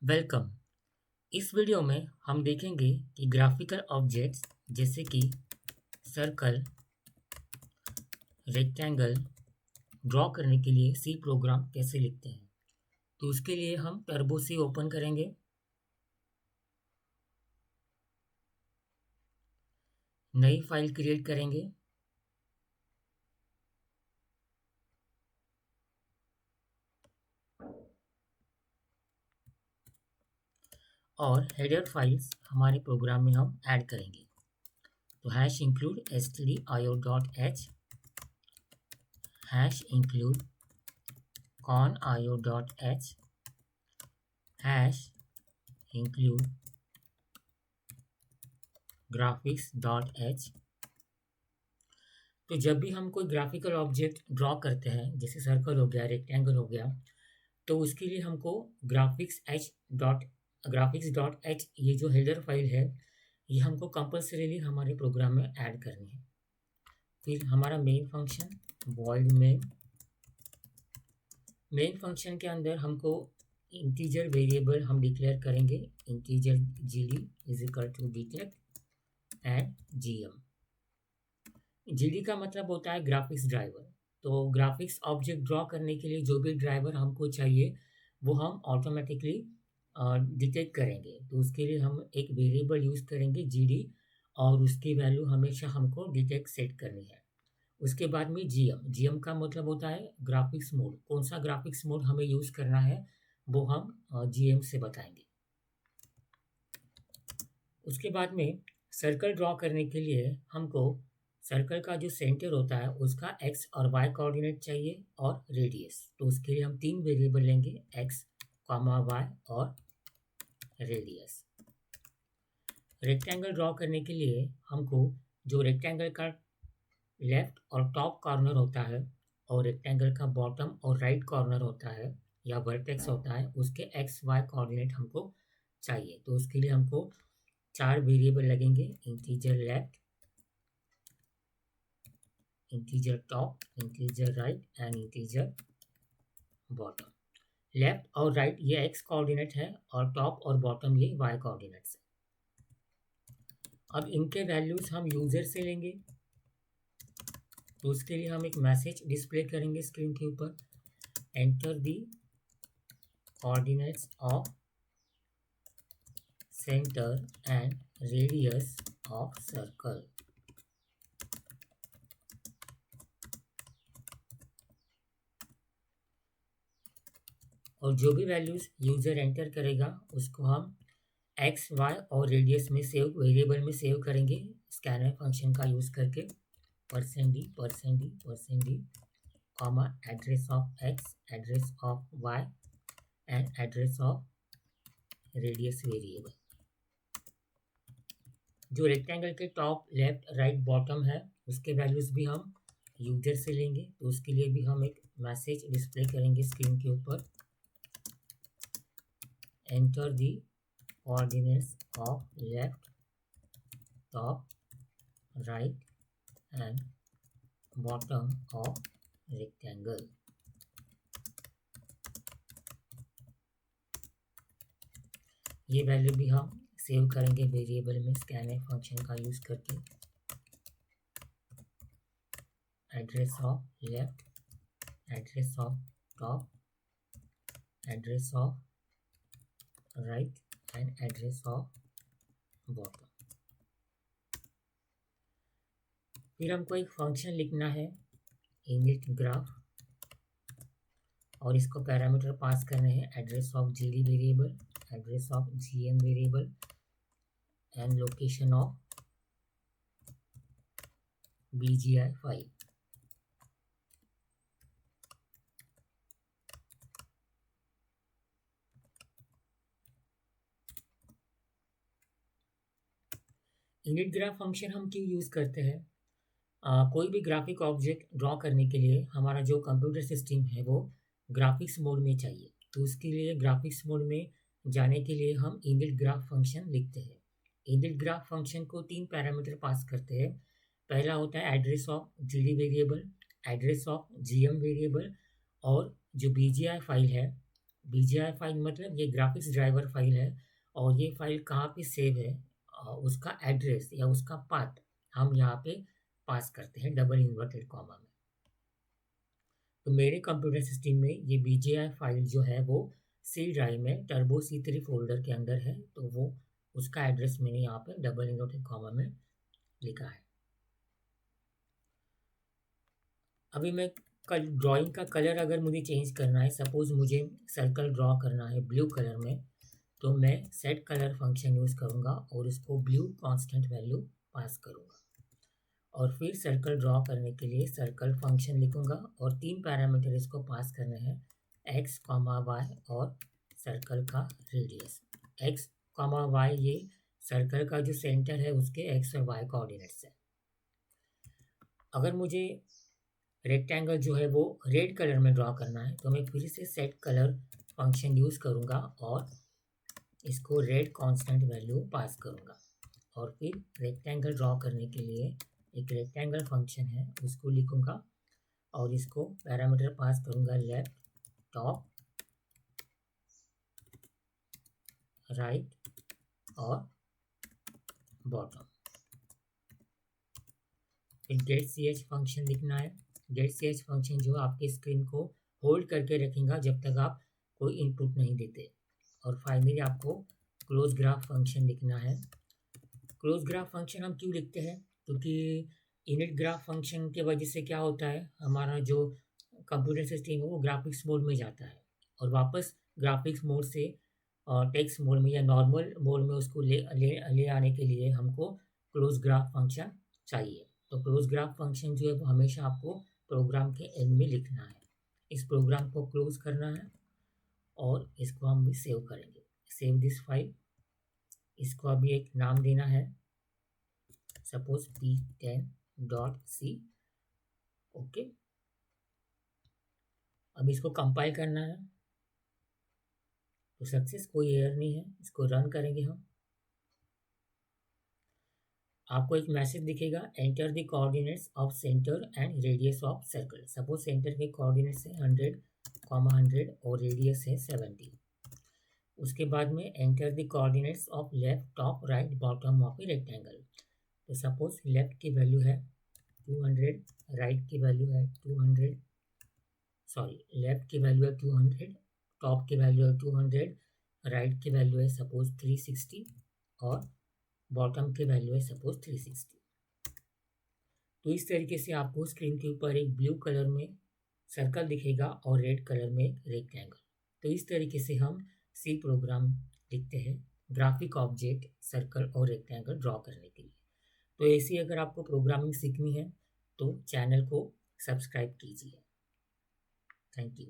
Welcome. इस video में हम देखेंगे कि ग्राफिकल ऑब्जेक्ट्स जैसे कि सर्कल, रेक्टेंगल ड्रॉ करने के लिए सी प्रोग्राम कैसे लिखते हैं। तो उसके लिए हम टर्बो सी ओपन करेंगे, नई फाइल क्रिएट करेंगे और हेडर फाइल्स हमारे प्रोग्राम में हम ऐड करेंगे। तो hash include stdio.h, hash include conio.h, hash include graphics.h। तो जब भी हम कोई ग्राफिकल ऑब्जेक्ट ड्रॉ करते हैं, जैसे सर्कल हो गया, रेक्टेंगल हो गया, तो उसके लिए हमको ग्राफिक्स डॉट एच ये जो हेडर फाइल है, ये हमको कंपल्सरीली हमारे प्रोग्राम में ऐड करनी है। फिर हमारा main function void main function के अंदर हमको इंटीजर वेरिएबल हम डिक्लेयर करेंगे, integer GD is equal to detect and GM. GD का मतलब होता है ग्राफिक्स ड्राइवर। तो ग्राफिक्स ऑब्जेक्ट ड्रॉ करने के लिए जो भी ड्राइवर हमको चाहिए वो हम ऑटोमेटिकली डिटेक्ट करेंगे। तो उसके लिए हम एक वेरिएबल यूज़ करेंगे जीडी, और उसकी वैल्यू हमेशा हमको डिटेक्ट सेट करनी है। उसके बाद में जीएम, जीएम का मतलब होता है ग्राफिक्स मोड। कौन सा ग्राफिक्स मोड हमें यूज़ करना है वो हम जीएम से बताएंगे। उसके बाद में सर्कल ड्रॉ करने के लिए हमको सर्कल का जो सेंटर होता है उसका एक्स और वाई कोऑर्डिनेट चाहिए और रेडियस। तो उसके लिए हम तीन वेरिएबल लेंगे, एक्स, कॉमा वाई और रेडियस। रेक्टेंगल ड्रॉ करने के लिए हमको जो रेक्टेंगल का लेफ्ट और टॉप कॉर्नर होता है और रेक्टेंगल का बॉटम और राइट कॉर्नर होता है या वर्टेक्स होता है, उसके एक्स वाई कोऑर्डिनेट हमको चाहिए। तो उसके लिए हमको चार वेरिएबल लगेंगे, integer left, integer top, integer right and integer bottom. Left और राइट ये एक्स कोऑर्डिनेट है और टॉप और बॉटम ये वाई कोऑर्डिनेट्स है। अब इनके वैल्यूज हम यूजर से लेंगे। तो उसके लिए हम एक मैसेज डिस्प्ले करेंगे स्क्रीन के ऊपर, enter the coordinates of centre and radius of circle. और जो भी वैल्यूज यूजर एंटर करेगा उसको हम एक्स वाई और रेडियस में सेव वेरिएबल में सेव करेंगे स्कैनर फंक्शन का यूज करके, %d comma address of x, address of y and address of radius variable. जो रेक्टेंगल के टॉप, लेफ्ट, राइट, बॉटम है उसके वैल्यूज भी हम यूजर से लेंगे। तो उसके लिए भी हम एक मैसेज डिस्प्ले करेंगे स्क्रीन के ऊपर, enter the coordinates of left, top, right and bottom of rectangle. ये वैल्यू भी हम सेव करेंगे वेरिएबल में स्कैनर फंक्शन का यूज करके, address of left, address of top, address of right and address of bottom. फिर हमको एक फंक्शन लिखना है इनिट ग्राफ, और इसको पैरामीटर पास करने हैं, address of GD variable, address of GM variable and location of BGI file. Init graph function हम क्यों यूज़ करते हैं? कोई भी ग्राफिक ऑब्जेक्ट ड्रॉ करने के लिए हमारा जो कंप्यूटर सिस्टम है वो ग्राफिक्स मोड में चाहिए। तो उसके लिए ग्राफिक्स मोड में जाने के लिए हम इनिट ग्राफ फंक्शन लिखते हैं। इनिट ग्राफ फंक्शन को तीन पैरामीटर पास करते हैं। पहला होता है address of GD variable, address of GM variable, और जो बीजीआई फाइल है BGI फाइल मतलब ये ग्राफिक्स ड्राइवर फाइल है, और ये फाइल कहाँ पे सेव है, उसका एड्रेस या उसका पाथ हम यहाँ पे पास करते हैं डबल इन्वर्टेड कॉमा में। तो मेरे कंप्यूटर सिस्टम में ये BGI फाइल जो है वो सी ड्राइव में टर्बो C3 फोल्डर के अंदर है, तो वो उसका एड्रेस मैंने यहाँ पे डबल इन्वर्टेड कॉमा में लिखा है। अभी मैं कल ड्राइंग का कलर अगर मुझे चेंज करना है, सपोज मुझे सर्कल ड्रॉ करना है ब्लू कलर में, तो मैं सेट कलर फंक्शन यूज़ करूँगा और उसको ब्लू कांस्टेंट वैल्यू पास करूँगा, और फिर सर्कल ड्रॉ करने के लिए सर्कल फंक्शन लिखूँगा और 3 पैरामीटर इसको पास करने हैं, x, y और सर्कल का रेडियस। x, y ये सर्कल का जो सेंटर है उसके x और y कोऑर्डिनेट्स है। अगर मुझे रेक्टेंगल जो है वो रेड कलर में ड्रॉ करना है, तो मैं फिर से सेट कलर फंक्शन यूज़ करूँगा और इसको रेड कांस्टेंट वैल्यू पास करूँगा, और फिर रेक्टेंगल ड्रॉ करने के लिए एक रेक्टेंगल फंक्शन है उसको लिखूँगा और इसको पैरामीटर पास करूँगा लेफ्ट, टॉप, राइट और बॉटम। फिर गेट ch फंक्शन लिखना है। गेट ch फंक्शन जो आपके स्क्रीन को होल्ड करके रखेगा जब तक आप कोई इनपुट नहीं देते। और फाइनली आपको क्लोज ग्राफ फंक्शन लिखना है। क्लोज ग्राफ फंक्शन हम क्यों लिखते हैं, क्योंकि इनिट ग्राफ फंक्शन के वजह से क्या होता है, हमारा जो कंप्यूटर सिस्टम है वो ग्राफिक्स मोड में जाता है और वापस ग्राफिक्स मोड से टेक्स्ट मोड में या नॉर्मल मोड में उसको ले आने के लिए हमको क्लोज ग्राफ फंक्शन चाहिए। तो क्लोज ग्राफ फंक्शन जो है वो हमेशा आपको प्रोग्राम के एंड में लिखना है। इस प्रोग्राम को क्लोज करना है और इसको हम भी सेव करेंगे। सेव दिस फाइल, इसको अभी एक नाम देना है, सपोज p10.c। ओके, अब इसको कंपाइल करना है, तो सक्सेस, कोई एरर नहीं है। इसको रन करेंगे हम, आपको एक मैसेज दिखेगा, enter the coordinates of centre and radius of circle. Suppose centre के कोऑर्डिनेट्स है 100, 100 और रेडियस है 70। उसके बाद में enter the coordinates of left, top, right, bottom of a rectangle. तो सपोज लेफ्ट की वैल्यू है 200, राइट की वैल्यू है 200, सॉरी लेफ्ट की वैल्यू है 200, टॉप की वैल्यू है 200, राइट की वैल्यू है सपोज 360 और बॉटम की वैल्यू है सपोज 360। तो इस तरीके से आपको स्क्रीन के ऊपर एक ब्लू कलर में सर्कल दिखेगा और रेड कलर में एक रेक्टेंगल। तो इस तरीके से हम सी प्रोग्राम लिखते हैं ग्राफिक ऑब्जेक्ट सर्कल और रेक्टेंगल ड्रॉ करने के लिए। तो ऐसी अगर आपको प्रोग्रामिंग सीखनी है तो चैनल को सब्सक्राइब कीजिए। Thank you.